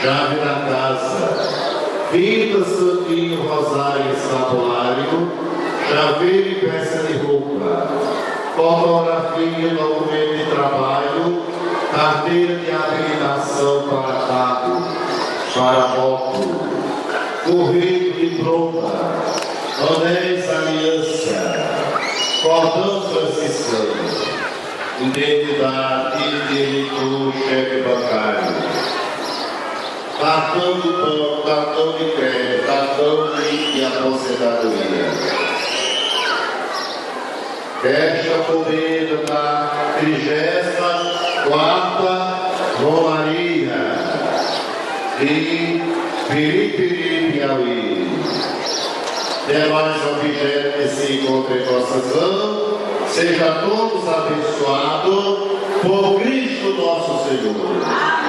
chave da casa, fita, santinho, rosário e escapulário, chaveiro e peça de roupa, fotografia, documento de trabalho, carteira de habilitação para carro, para moto, correio de tromba, anéis aliança, cordão franciscano, identidade de eleitor, cheque bancário, cartão de banco, cartão de crédito, cartão de aposentadoria. Fecha poder da 34ª Romaria de Piripiri, Piauí. Demais objetos que se encontram em vossas mãos, sejam todos abençoados por Cristo nosso Senhor. Amém.